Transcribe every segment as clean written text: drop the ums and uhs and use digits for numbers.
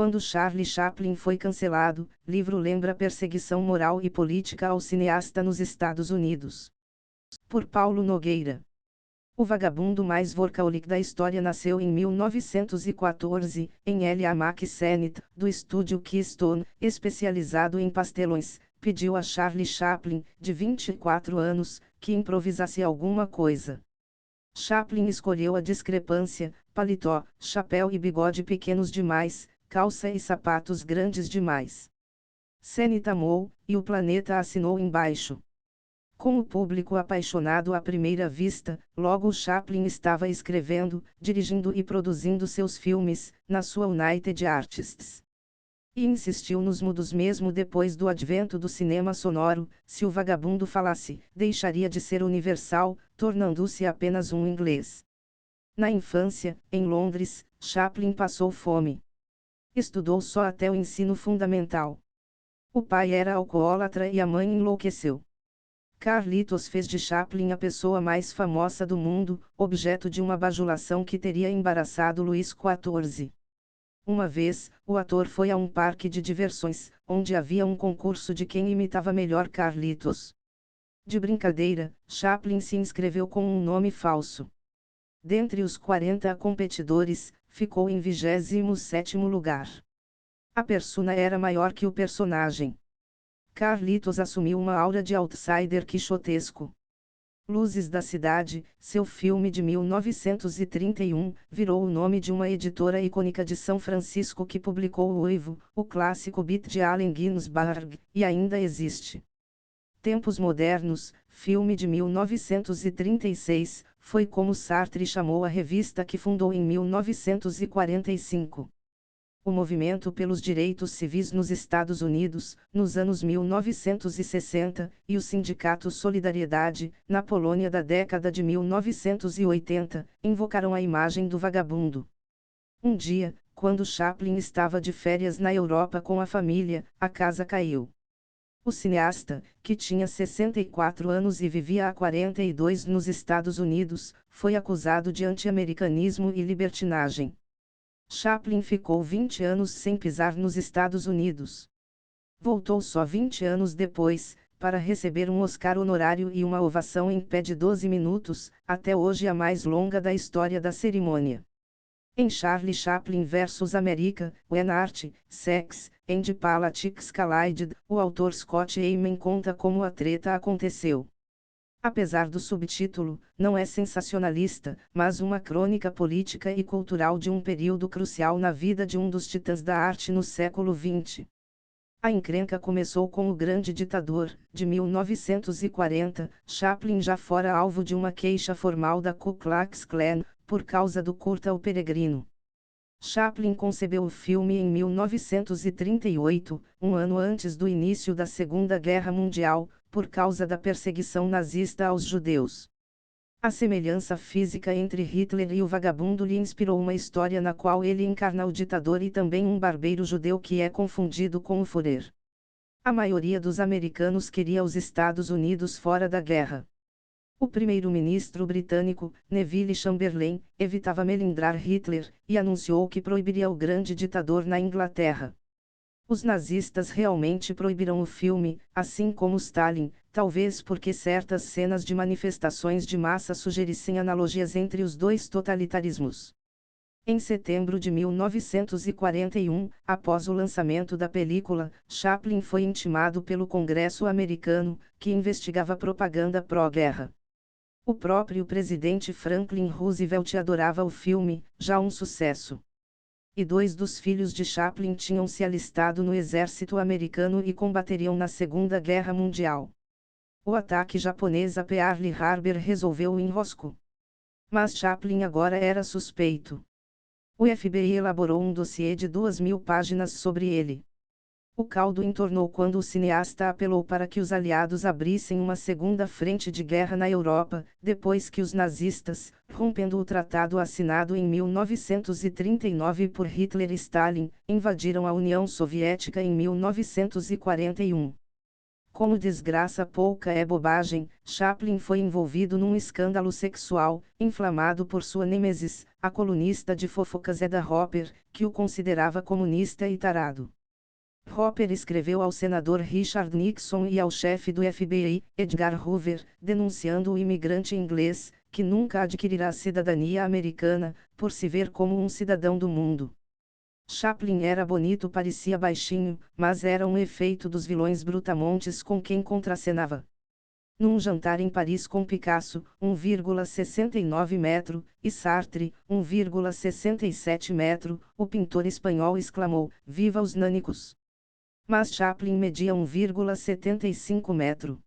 Quando Charlie Chaplin foi cancelado, livro lembra perseguição moral e política ao cineasta nos Estados Unidos. Por Paulo Nogueira. O vagabundo mais workaholic da história nasceu em 1914, em L.A. McSennett, do estúdio Keystone, especializado em pastelões, pediu a Charlie Chaplin, de 24 anos, que improvisasse alguma coisa. Chaplin escolheu a discrepância: paletó, chapéu e bigode pequenos demais, calça e sapatos grandes demais. Sennett amou, e o planeta assinou embaixo. Com o público apaixonado à primeira vista, logo Chaplin estava escrevendo, dirigindo e produzindo seus filmes, na sua United Artists. E insistiu nos mudos mesmo depois do advento do cinema sonoro: se o vagabundo falasse, deixaria de ser universal, tornando-se apenas um inglês. Na infância, em Londres, Chaplin passou fome. Estudou só até o ensino fundamental. O pai era alcoólatra e a mãe enlouqueceu. Carlitos fez de Chaplin a pessoa mais famosa do mundo, objeto de uma bajulação que teria embaraçado Luís XIV. Uma vez, o ator foi a um parque de diversões, onde havia um concurso de quem imitava melhor Carlitos. De brincadeira, Chaplin se inscreveu com um nome falso. Dentre os 40 competidores, ficou em 27º lugar. A persona era maior que o personagem. Carlitos assumiu uma aura de outsider quixotesco. Luzes da Cidade, seu filme de 1931, virou o nome de uma editora icônica de São Francisco que publicou O Uivo, o clássico beat de Allen Ginsberg, e ainda existe. Tempos Modernos, filme de 1936, foi como Sartre chamou a revista que fundou em 1945. O movimento pelos direitos civis nos Estados Unidos, nos anos 1960, e o sindicato Solidariedade, na Polônia da década de 1980, invocaram a imagem do vagabundo. Um dia, quando Chaplin estava de férias na Europa com a família, a casa caiu. O cineasta, que tinha 64 anos e vivia há 42 nos Estados Unidos, foi acusado de anti-americanismo e libertinagem. Chaplin ficou 20 anos sem pisar nos Estados Unidos. Voltou só 20 anos depois, para receber um Oscar honorário e uma ovação em pé de 12 minutos, até hoje a mais longa da história da cerimônia. Em Charlie Chaplin vs. America, When Art, Sex, and Politics Collided, o autor Scott Eyman conta como a treta aconteceu. Apesar do subtítulo, não é sensacionalista, mas uma crônica política e cultural de um período crucial na vida de um dos titãs da arte no século XX. A encrenca começou com O Grande Ditador, de 1940, Chaplin já fora alvo de uma queixa formal da Ku Klux Klan, por causa do curta O Peregrino. Chaplin concebeu o filme em 1938, um ano antes do início da Segunda Guerra Mundial, por causa da perseguição nazista aos judeus. A semelhança física entre Hitler e o vagabundo lhe inspirou uma história na qual ele encarna o ditador e também um barbeiro judeu que é confundido com o Führer. A maioria dos americanos queria os Estados Unidos fora da guerra. O primeiro-ministro britânico, Neville Chamberlain, evitava melindrar Hitler, e anunciou que proibiria o Grande Ditador na Inglaterra. Os nazistas realmente proibiram o filme, assim como Stalin, talvez porque certas cenas de manifestações de massa sugerissem analogias entre os dois totalitarismos. Em setembro de 1941, após o lançamento da película, Chaplin foi intimado pelo Congresso americano, que investigava propaganda pró-guerra. O próprio presidente Franklin Roosevelt adorava o filme, já um sucesso. E dois dos filhos de Chaplin tinham se alistado no exército americano e combateriam na Segunda Guerra Mundial. O ataque japonês a Pearl Harbor resolveu o enrosco. Mas Chaplin agora era suspeito. O FBI elaborou um dossiê de 2.000 páginas sobre ele. O caldo entornou quando o cineasta apelou para que os aliados abrissem uma segunda frente de guerra na Europa, depois que os nazistas, rompendo o tratado assinado em 1939 por Hitler e Stalin, invadiram a União Soviética em 1941. Como desgraça pouca é bobagem, Chaplin foi envolvido num escândalo sexual, inflamado por sua nêmesis, a colunista de fofocas Hedda Hopper, que o considerava comunista e tarado. Hopper escreveu ao senador Richard Nixon e ao chefe do FBI, Edgar Hoover, denunciando o imigrante inglês, que nunca adquirirá cidadania americana, por se ver como um cidadão do mundo. Chaplin era bonito, parecia baixinho, mas era um efeito dos vilões brutamontes com quem contracenava. Num jantar em Paris com Picasso, 1,69 metro, e Sartre, 1,67 metro, o pintor espanhol exclamou: "Viva os nânicos!" Mas Chaplin media 1,75 metro.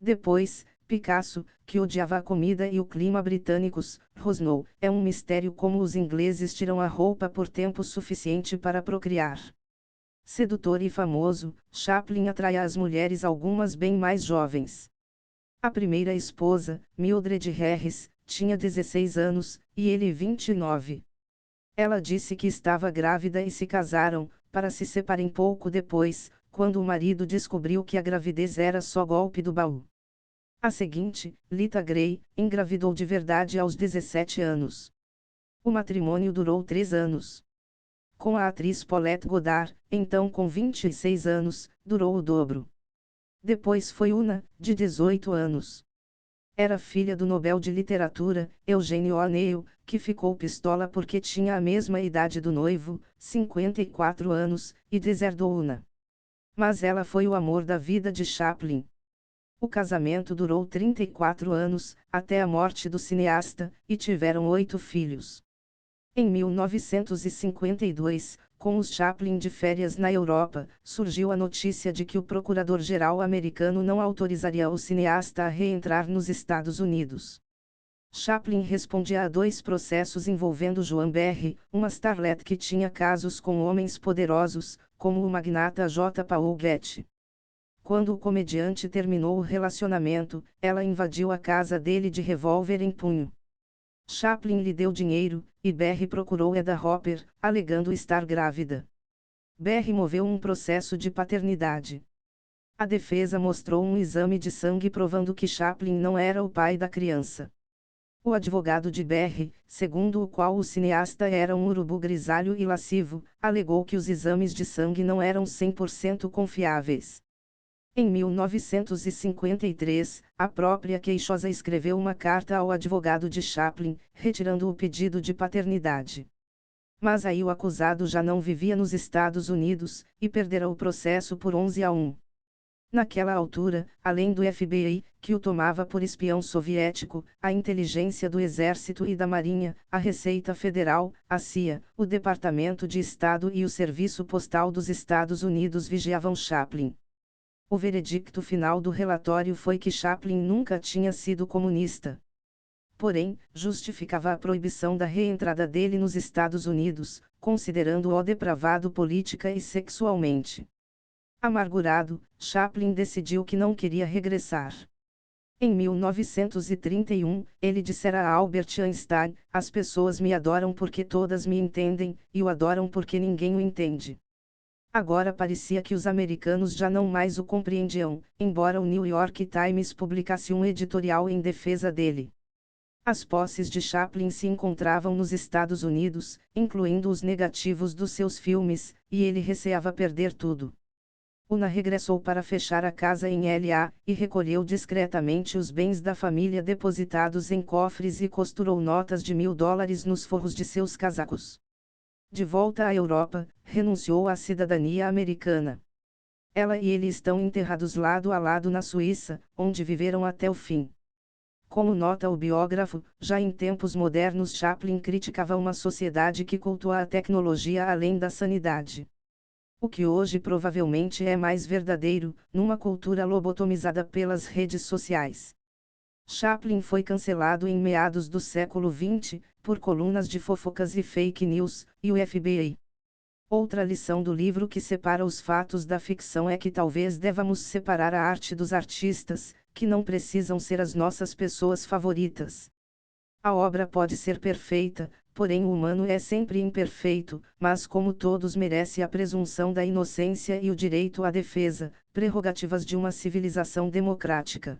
Depois, Picasso, que odiava a comida e o clima britânicos, rosnou: "É um mistério como os ingleses tiram a roupa por tempo suficiente para procriar." Sedutor e famoso, Chaplin atraía as mulheres, algumas bem mais jovens. A primeira esposa, Mildred Harris, tinha 16 anos, e ele 29. Ela disse que estava grávida e se casaram, para se separarem pouco depois, quando o marido descobriu que a gravidez era só golpe do baú. A seguinte, Lita Grey, engravidou de verdade aos 17 anos. O matrimônio durou 3 anos. Com a atriz Paulette Goddard, então com 26 anos, durou o dobro. Depois foi Una, de 18 anos. Era filha do Nobel de Literatura, Eugene O'Neill, que ficou pistola porque tinha a mesma idade do noivo, 54 anos, e deserdou Una. Mas ela foi o amor da vida de Chaplin. O casamento durou 34 anos, até a morte do cineasta, e tiveram 8 filhos. Em 1952, com os Chaplin de férias na Europa, surgiu a notícia de que o procurador-geral americano não autorizaria o cineasta a reentrar nos Estados Unidos. Chaplin respondia a 2 processos envolvendo Joan Berry, uma starlet que tinha casos com homens poderosos, como o magnata J. Paul Getty. Quando o comediante terminou o relacionamento, ela invadiu a casa dele de revólver em punho. Chaplin lhe deu dinheiro, e Berry procurou Hedda Hopper, alegando estar grávida. Berry moveu um processo de paternidade. A defesa mostrou um exame de sangue provando que Chaplin não era o pai da criança. O advogado de Berry, segundo o qual o cineasta era um urubu grisalho e lascivo, alegou que os exames de sangue não eram 100% confiáveis. Em 1953, a própria queixosa escreveu uma carta ao advogado de Chaplin, retirando o pedido de paternidade. Mas aí o acusado já não vivia nos Estados Unidos, e perdera o processo por 11-1. Naquela altura, além do FBI, que o tomava por espião soviético, a inteligência do Exército e da Marinha, a Receita Federal, a CIA, o Departamento de Estado e o Serviço Postal dos Estados Unidos vigiavam Chaplin. O veredicto final do relatório foi que Chaplin nunca tinha sido comunista. Porém, justificava a proibição da reentrada dele nos Estados Unidos, considerando-o depravado política e sexualmente. Amargurado, Chaplin decidiu que não queria regressar. Em 1931, ele dissera a Albert Einstein: "As pessoas me adoram porque todas me entendem, e o adoram porque ninguém o entende." Agora parecia que os americanos já não mais o compreendiam, embora o New York Times publicasse um editorial em defesa dele. As posses de Chaplin se encontravam nos Estados Unidos, incluindo os negativos dos seus filmes, e ele receava perder tudo. Una regressou para fechar a casa em L.A., e recolheu discretamente os bens da família depositados em cofres e costurou notas de $1000 nos forros de seus casacos. De volta à Europa, renunciou à cidadania americana. Ela e ele estão enterrados lado a lado na Suíça, onde viveram até o fim. Como nota o biógrafo, já em tempos modernos Chaplin criticava uma sociedade que cultua a tecnologia além da sanidade. O que hoje provavelmente é mais verdadeiro, numa cultura lobotomizada pelas redes sociais. Chaplin foi cancelado em meados do século XX, por colunas de fofocas e fake news, e o FBI. Outra lição do livro que separa os fatos da ficção é que talvez devamos separar a arte dos artistas, que não precisam ser as nossas pessoas favoritas. A obra pode ser perfeita, Porém o humano é sempre imperfeito, mas como todos merece a presunção da inocência e o direito à defesa, prerrogativas de uma civilização democrática.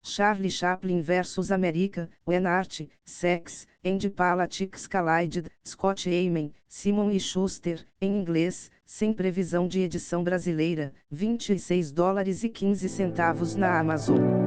Charlie Chaplin vs America, When Art, Sex, and Politics Collided, Scott Eyman, Simon e Schuster, em inglês, sem previsão de edição brasileira, US$ 26,15 na Amazon.